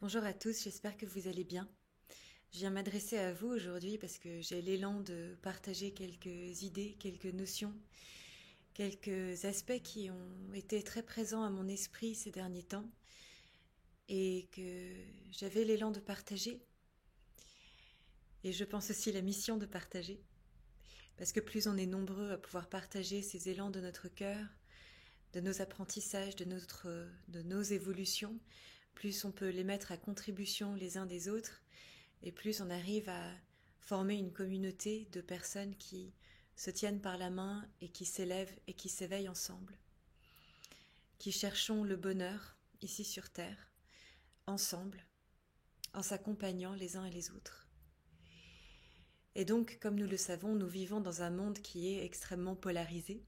Bonjour à tous, j'espère que vous allez bien. Je viens m'adresser à vous aujourd'hui parce que j'ai l'élan de partager quelques idées, quelques notions, quelques aspects qui ont été très présents à mon esprit ces derniers temps et que j'avais l'élan de partager. Et je pense aussi la mission de partager. Parce que plus on est nombreux à pouvoir partager ces élans de notre cœur, de nos apprentissages, de nos évolutions, plus on peut les mettre à contribution les uns des autres, et plus on arrive à former une communauté de personnes qui se tiennent par la main et qui s'élèvent et qui s'éveillent ensemble, qui cherchons le bonheur ici sur Terre, ensemble, en s'accompagnant les uns et les autres. Et donc, comme nous le savons, nous vivons dans un monde qui est extrêmement polarisé,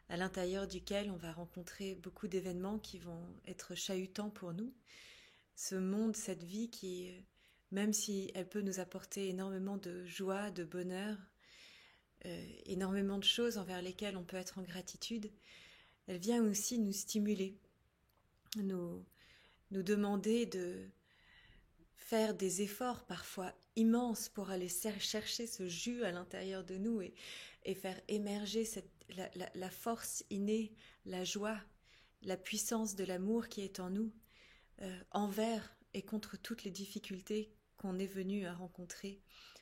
à l'intérieur duquel on va rencontrer beaucoup d'événements qui vont être chahutants pour nous. Ce monde, cette vie qui, même si elle peut nous apporter énormément de joie, de bonheur, énormément de choses envers lesquelles on peut être en gratitude, elle vient aussi nous stimuler, nous, nous demander de faire des efforts parfois immenses pour aller chercher ce jus à l'intérieur de nous et faire émerger la force innée, la joie, la puissance de l'amour qui est en nous, envers et contre toutes les difficultés qu'on est venu à rencontrer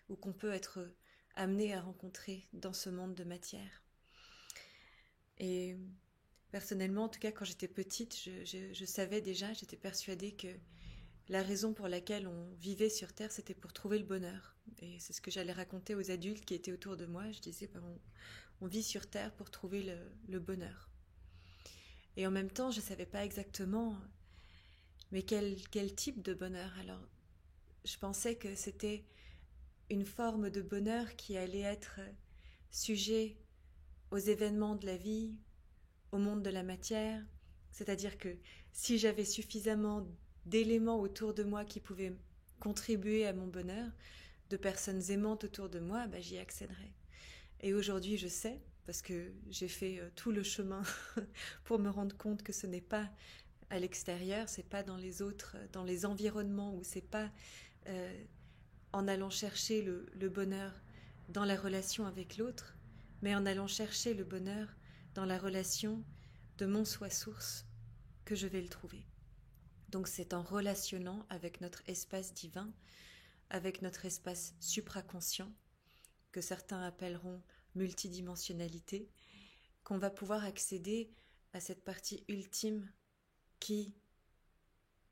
ou qu'on peut être amené à rencontrer dans ce monde de matière. Et personnellement, en tout cas quand j'étais petite, je savais déjà, j'étais persuadée que la raison pour laquelle on vivait sur Terre, c'était pour trouver le bonheur. Et c'est ce que j'allais raconter aux adultes qui étaient autour de moi. Je disais, on vit sur Terre pour trouver le bonheur. Et en même temps, je ne savais pas exactement, mais quel type de bonheur. Alors, je pensais que c'était une forme de bonheur qui allait être sujet aux événements de la vie, au monde de la matière. C'est-à-dire que si j'avais suffisamment d'éléments autour de moi qui pouvaient contribuer à mon bonheur, de personnes aimantes autour de moi, j'y accéderais. Et aujourd'hui, je sais, parce que j'ai fait tout le chemin pour me rendre compte que ce n'est pas à l'extérieur, c'est pas dans les autres, dans les environnements, où c'est pas en allant chercher le bonheur dans la relation avec l'autre, mais en allant chercher le bonheur dans la relation de mon soi-source que je vais le trouver. Donc c'est en relationnant avec notre espace divin, avec notre espace supraconscient, que certains appelleront multidimensionnalité, qu'on va pouvoir accéder à cette partie ultime qui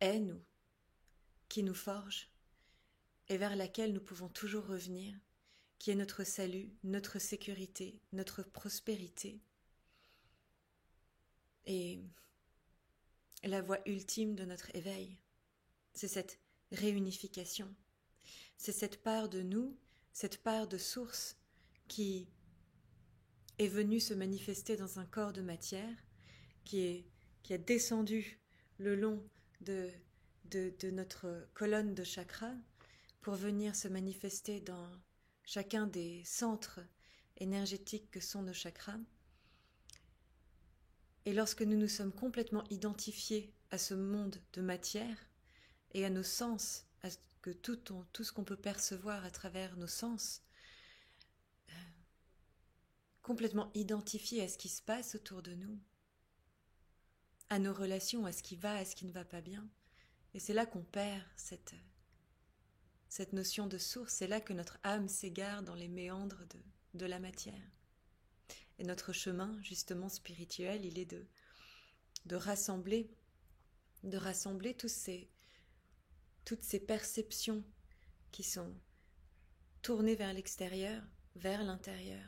est nous, qui nous forge et vers laquelle nous pouvons toujours revenir, qui est notre salut, notre sécurité, notre prospérité et la voie ultime de notre éveil. C'est cette réunification, c'est cette part de nous, cette part de source qui est venue se manifester dans un corps de matière, qui a descendu le long de notre colonne de chakras pour venir se manifester dans chacun des centres énergétiques que sont nos chakras. Et lorsque nous nous sommes complètement identifiés à ce monde de matière et à nos sens, à tout ce qu'on peut percevoir à travers nos sens, complètement identifiés à ce qui se passe autour de nous, à nos relations, à ce qui va, à ce qui ne va pas bien. Et c'est là qu'on perd cette notion de source, c'est là que notre âme s'égare dans les méandres de la matière. Et notre chemin, justement spirituel, il est de rassembler toutes ces perceptions qui sont tournées vers l'extérieur, vers l'intérieur,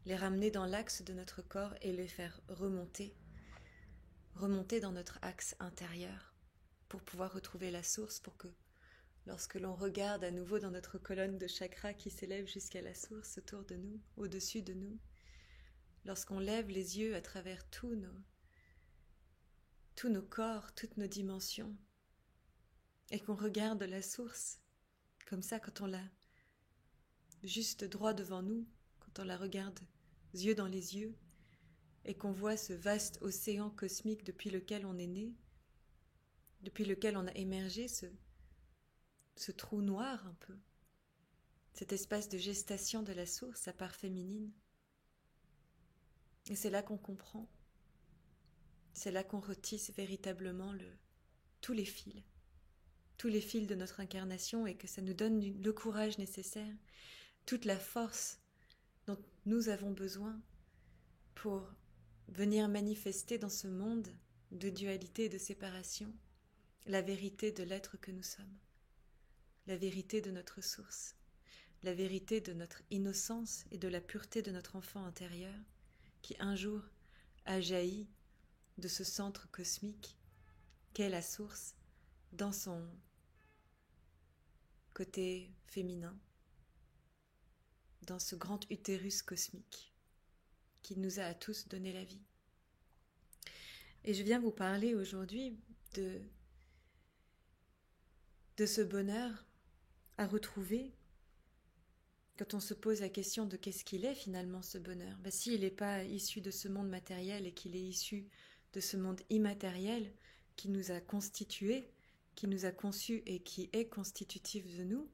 les ramener dans l'axe de notre corps et les faire remonter dans notre axe intérieur pour pouvoir retrouver la source, pour que lorsque l'on regarde à nouveau dans notre colonne de chakras qui s'élève jusqu'à la source autour de nous, au-dessus de nous, lorsqu'on lève les yeux à travers tous nos corps, toutes nos dimensions, et qu'on regarde la source, comme ça quand on l'a juste droit devant nous, quand on la regarde yeux dans les yeux, et qu'on voit ce vaste océan cosmique depuis lequel on est né, depuis lequel on a émergé, ce trou noir un peu, cet espace de gestation de la source, sa part féminine. Et c'est là qu'on comprend, c'est là qu'on retisse véritablement tous les fils de notre incarnation, et que ça nous donne le courage nécessaire, toute la force dont nous avons besoin pour venir manifester dans ce monde de dualité et de séparation la vérité de l'être que nous sommes, la vérité de notre source, la vérité de notre innocence et de la pureté de notre enfant intérieur qui un jour a jailli de ce centre cosmique qu'est la source dans son côté féminin, dans ce grand utérus cosmique qui nous a à tous donné la vie. Et je viens vous parler aujourd'hui de ce bonheur à retrouver quand on se pose la question de qu'est-ce qu'il est finalement ce bonheur. S'il n'est pas issu de ce monde matériel et qu'il est issu de ce monde immatériel qui nous a constitués, qui nous a conçus et qui est constitutif de nous,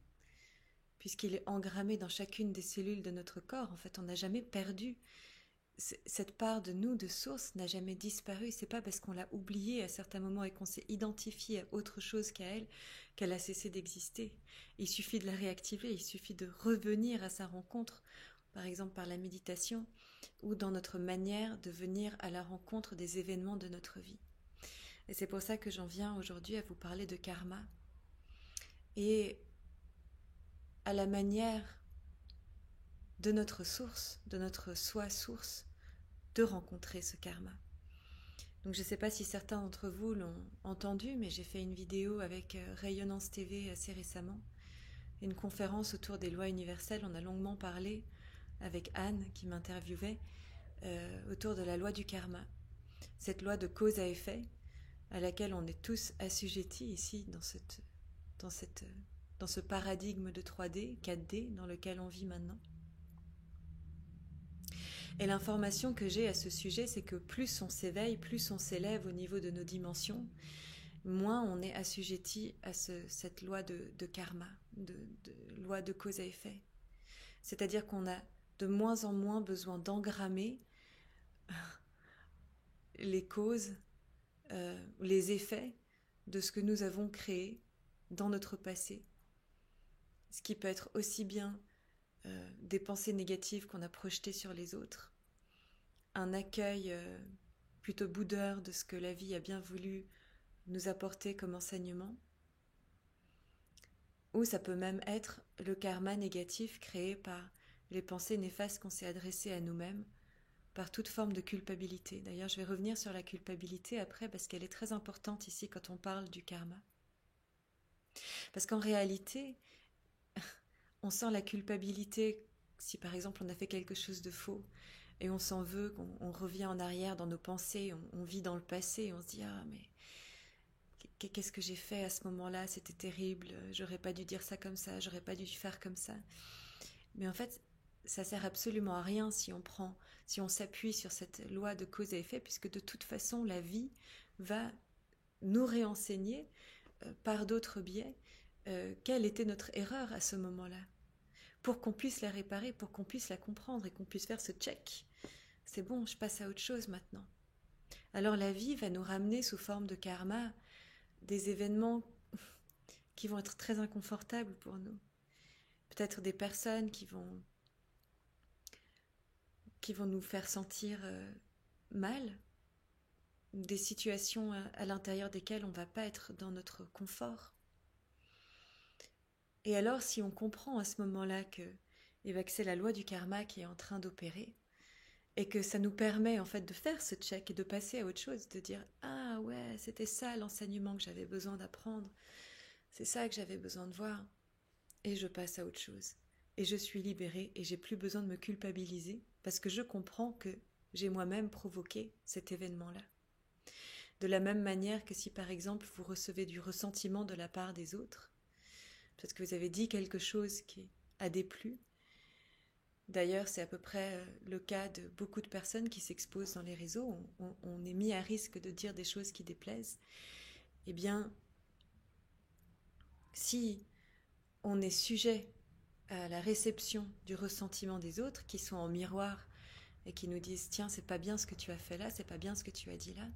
puisqu'il est engrammé dans chacune des cellules de notre corps. En fait, on n'a jamais perdu. Cette part de nous, de source, n'a jamais disparu. C'est pas parce qu'on l'a oubliée à certains moments et qu'on s'est identifié à autre chose qu'à elle qu'elle a cessé d'exister. Il suffit de la réactiver, il suffit de revenir à sa rencontre, par exemple par la méditation, ou dans notre manière de venir à la rencontre des événements de notre vie. Et c'est pour ça que j'en viens aujourd'hui à vous parler de karma. Et à la manière de notre source, de notre soi-source, de rencontrer ce karma. Donc je ne sais pas si certains d'entre vous l'ont entendu, mais j'ai fait une vidéo avec Rayonnance TV assez récemment, une conférence autour des lois universelles. On a longuement parlé avec Anne qui m'interviewait autour de la loi du karma, cette loi de cause à effet à laquelle on est tous assujettis ici dans ce paradigme de 3D, 4D dans lequel on vit maintenant. Et l'information que j'ai à ce sujet, c'est que plus on s'éveille, plus on s'élève au niveau de nos dimensions, moins on est assujetti à cette loi de karma, de loi de cause à effet. C'est-à-dire qu'on a de moins en moins besoin d'engrammer les causes, les effets de ce que nous avons créé dans notre passé. Ce qui peut être aussi bien des pensées négatives qu'on a projetées sur les autres, un accueil plutôt boudeur de ce que la vie a bien voulu nous apporter comme enseignement, ou ça peut même être le karma négatif créé par les pensées néfastes qu'on s'est adressées à nous-mêmes, par toute forme de culpabilité. D'ailleurs, je vais revenir sur la culpabilité après parce qu'elle est très importante ici quand on parle du karma. Parce qu'en réalité, on sent la culpabilité si par exemple on a fait quelque chose de faux et on s'en veut, on revient en arrière dans nos pensées, on vit dans le passé et on se dit « Ah mais qu'est-ce que j'ai fait à ce moment-là, c'était terrible, j'aurais pas dû dire ça comme ça, j'aurais pas dû faire comme ça. » Mais en fait, ça sert absolument à rien si on s'appuie sur cette loi de cause et effet, puisque de toute façon la vie va nous réenseigner par d'autres biais quelle était notre erreur à ce moment-là, pour qu'on puisse la réparer, pour qu'on puisse la comprendre et qu'on puisse faire ce check. C'est bon, je passe à autre chose maintenant. Alors la vie va nous ramener sous forme de karma des événements qui vont être très inconfortables pour nous. Peut-être des personnes qui vont nous faire sentir mal, des situations à l'intérieur desquelles on ne va pas être dans notre confort. Et alors, si on comprend à ce moment-là que c'est la loi du karma qui est en train d'opérer, et que ça nous permet en fait de faire ce check et de passer à autre chose, de dire « Ah ouais, c'était ça l'enseignement que j'avais besoin d'apprendre, c'est ça que j'avais besoin de voir, et je passe à autre chose. Et je suis libérée et j'ai plus besoin de me culpabiliser parce que je comprends que j'ai moi-même provoqué cet événement-là. » De la même manière que si par exemple vous recevez du ressentiment de la part des autres, parce que vous avez dit quelque chose qui a déplu. D'ailleurs, c'est à peu près le cas de beaucoup de personnes qui s'exposent dans les réseaux. On est mis à risque de dire des choses qui déplaisent. Eh bien, si on est sujet à la réception du ressentiment des autres qui sont en miroir et qui nous disent tiens, c'est pas bien ce que tu as fait là, c'est pas bien ce que tu as dit là.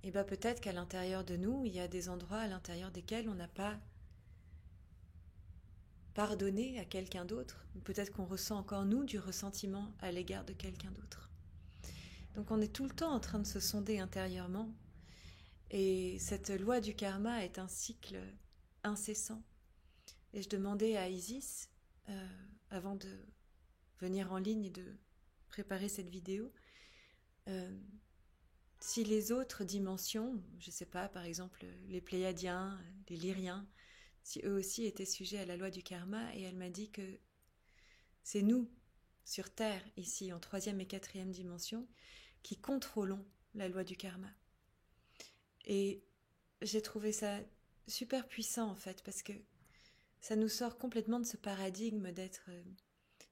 Et bien peut-être qu'à l'intérieur de nous, il y a des endroits à l'intérieur desquels on n'a pas pardonné à quelqu'un d'autre. Peut-être qu'on ressent encore nous du ressentiment à l'égard de quelqu'un d'autre. Donc on est tout le temps en train de se sonder intérieurement. Et cette loi du karma est un cycle incessant. Et je demandais à Isis, avant de venir en ligne et de préparer cette vidéo, si les autres dimensions, je ne sais pas, par exemple les Pléiadiens, les Lyriens, si eux aussi étaient sujets à la loi du karma, et elle m'a dit que c'est nous, sur Terre, ici, en 3e et 4e dimension, qui contrôlons la loi du karma. Et j'ai trouvé ça super puissant, en fait, parce que ça nous sort complètement de ce paradigme d'être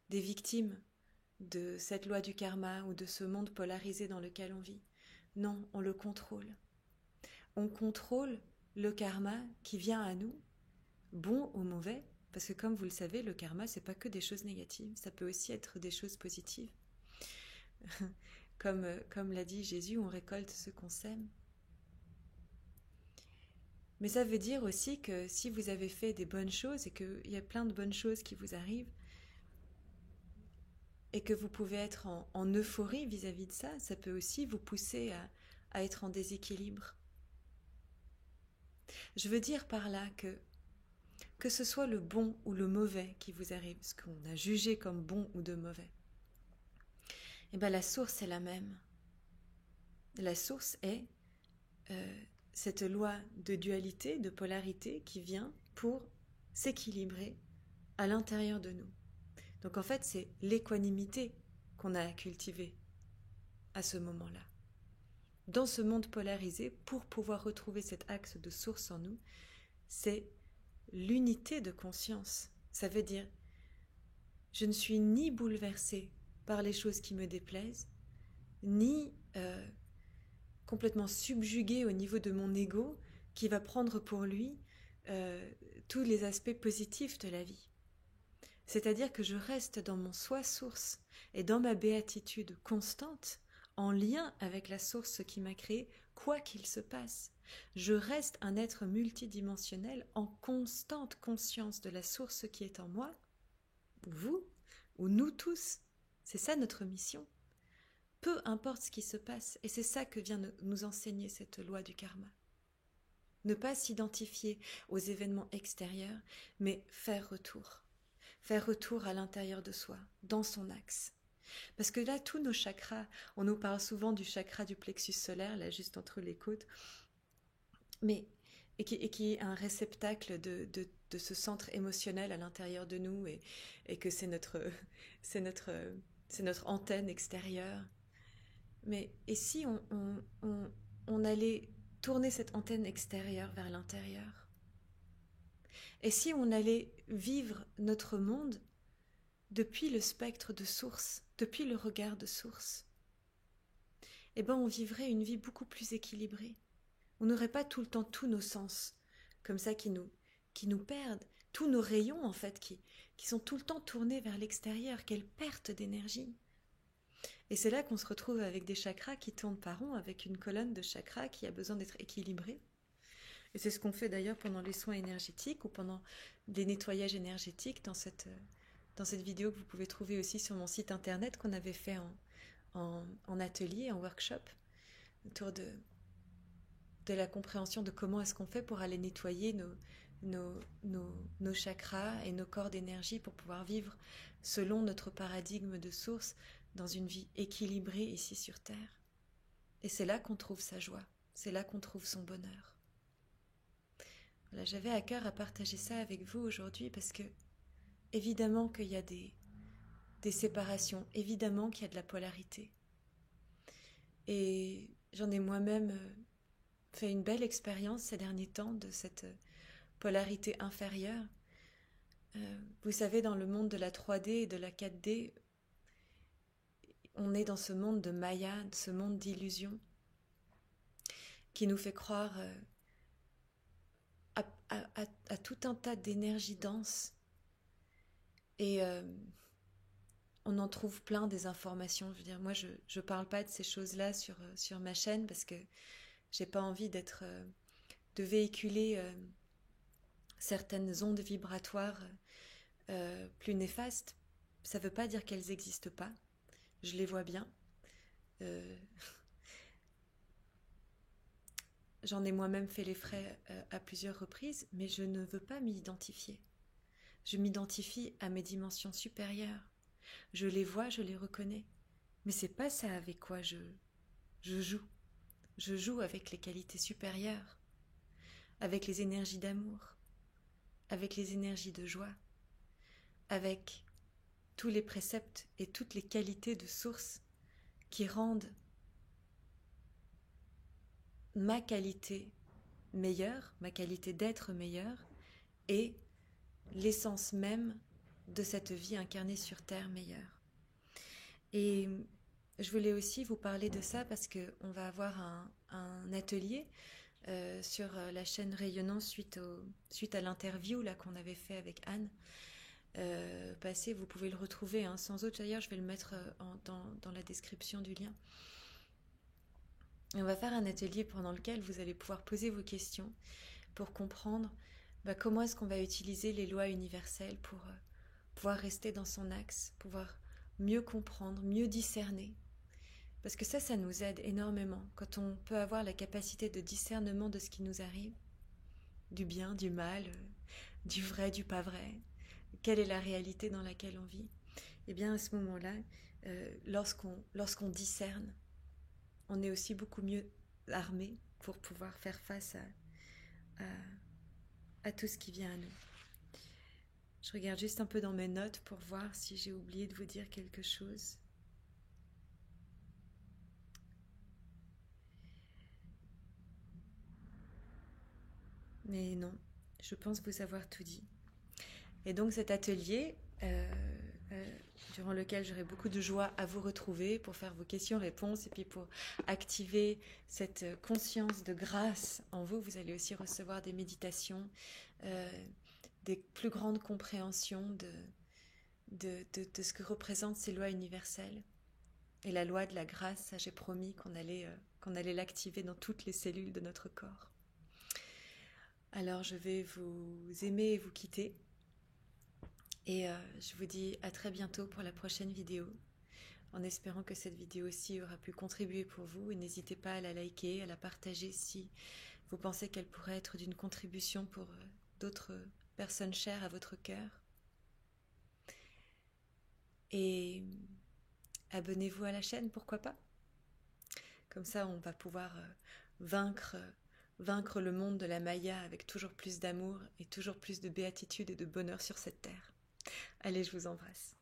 des victimes de cette loi du karma ou de ce monde polarisé dans lequel on vit. Non, on le contrôle. On contrôle le karma qui vient à nous, bon ou mauvais, parce que comme vous le savez, le karma, c'est pas que des choses négatives, ça peut aussi être des choses positives. comme l'a dit Jésus, on récolte ce qu'on sème. Mais ça veut dire aussi que si vous avez fait des bonnes choses et qu'il y a plein de bonnes choses qui vous arrivent, et que vous pouvez être en euphorie vis-à-vis de ça, ça peut aussi vous pousser à être en déséquilibre. Je veux dire par là que ce soit le bon ou le mauvais qui vous arrive, ce qu'on a jugé comme bon ou de mauvais, eh bien la source est la même. La source est cette loi de dualité, de polarité qui vient pour s'équilibrer à l'intérieur de nous. Donc en fait, c'est l'équanimité qu'on a à cultiver à ce moment-là. Dans ce monde polarisé, pour pouvoir retrouver cet axe de source en nous, c'est l'unité de conscience. Ça veut dire, je ne suis ni bouleversée par les choses qui me déplaisent, ni complètement subjuguée au niveau de mon ego qui va prendre pour lui tous les aspects positifs de la vie. C'est-à-dire que je reste dans mon soi-source et dans ma béatitude constante, en lien avec la source qui m'a créé, quoi qu'il se passe. Je reste un être multidimensionnel en constante conscience de la source qui est en moi, ou vous, ou nous tous. C'est ça notre mission. Peu importe ce qui se passe, et c'est ça que vient nous enseigner cette loi du karma. Ne pas s'identifier aux événements extérieurs, mais faire retour. Faire retour à l'intérieur de soi, dans son axe. Parce que là, tous nos chakras, on nous parle souvent du chakra du plexus solaire, là juste entre les côtes, mais, et qui est un réceptacle de ce centre émotionnel à l'intérieur de nous, et que c'est notre antenne extérieure. Mais et si on allait tourner cette antenne extérieure vers l'intérieur? Et si on allait vivre notre monde depuis le spectre de source, depuis le regard de source? Eh bien, on vivrait une vie beaucoup plus équilibrée. On n'aurait pas tout le temps tous nos sens, comme ça, qui nous perdent, tous nos rayons, en fait, qui sont tout le temps tournés vers l'extérieur. Quelle perte d'énergie! Et c'est là qu'on se retrouve avec des chakras qui tournent par rond, avec une colonne de chakras qui a besoin d'être équilibrée. Et c'est ce qu'on fait d'ailleurs pendant les soins énergétiques ou pendant des nettoyages énergétiques dans cette vidéo que vous pouvez trouver aussi sur mon site internet qu'on avait fait en atelier, en workshop, autour de la compréhension de comment est-ce qu'on fait pour aller nettoyer nos chakras et nos corps d'énergie pour pouvoir vivre selon notre paradigme de source dans une vie équilibrée ici sur Terre. Et c'est là qu'on trouve sa joie, c'est là qu'on trouve son bonheur. Voilà, j'avais à cœur à partager ça avec vous aujourd'hui parce que évidemment qu'il y a des séparations, évidemment qu'il y a de la polarité. Et j'en ai moi-même fait une belle expérience ces derniers temps de cette polarité inférieure. Vous savez, dans le monde de la 3D et de la 4D, on est dans ce monde de Maya, ce monde d'illusion, qui nous fait croire à tout un tas d'énergie dense et on en trouve plein des informations. Je veux dire, moi je parle pas de ces choses-là sur ma chaîne parce que j'ai pas envie de véhiculer certaines ondes vibratoires plus néfastes. Ça veut pas dire qu'elles n'existent pas. Je les vois bien. Euh, J'en ai moi-même fait les frais à plusieurs reprises, mais je ne veux pas m'y identifier. Je m'identifie à mes dimensions supérieures. Je les vois, je les reconnais. Mais c'est pas ça avec quoi je joue. Je joue avec les qualités supérieures, avec les énergies d'amour, avec les énergies de joie, avec tous les préceptes et toutes les qualités de source qui rendent ma qualité meilleure, ma qualité d'être meilleure, et l'essence même de cette vie incarnée sur Terre meilleure. Et je voulais aussi vous parler de ça parce qu'on va avoir un atelier sur la chaîne Rayonnant suite à l'interview là qu'on avait fait avec Anne. Passé, vous pouvez le retrouver sans autre. D'ailleurs, je vais le mettre dans la description du lien. Et on va faire un atelier pendant lequel vous allez pouvoir poser vos questions pour comprendre comment est-ce qu'on va utiliser les lois universelles pour pouvoir rester dans son axe, pouvoir mieux comprendre, mieux discerner. Parce que ça nous aide énormément quand on peut avoir la capacité de discernement de ce qui nous arrive, du bien, du mal, du vrai, du pas vrai, quelle est la réalité dans laquelle on vit. Et bien à ce moment-là, lorsqu'on discerne, on est aussi beaucoup mieux armé pour pouvoir faire face à tout ce qui vient à nous. Je regarde juste un peu dans mes notes pour voir si j'ai oublié de vous dire quelque chose. Mais non, je pense vous avoir tout dit. Et donc cet atelier, durant lequel j'aurai beaucoup de joie à vous retrouver pour faire vos questions-réponses et puis pour activer cette conscience de grâce en vous, vous allez aussi recevoir des méditations, des plus grandes compréhensions de ce que représentent ces lois universelles. Et la loi de la grâce, ça j'ai promis qu'on allait l'activer dans toutes les cellules de notre corps. Alors je vais vous aimer et vous quitter. Et je vous dis à très bientôt pour la prochaine vidéo, en espérant que cette vidéo-ci aura pu contribuer pour vous. Et n'hésitez pas à la liker, à la partager si vous pensez qu'elle pourrait être d'une contribution pour d'autres personnes chères à votre cœur. Et abonnez-vous à la chaîne, pourquoi pas. Comme ça, on va pouvoir vaincre le monde de la Maya avec toujours plus d'amour et toujours plus de béatitude et de bonheur sur cette terre. Allez, je vous embrasse.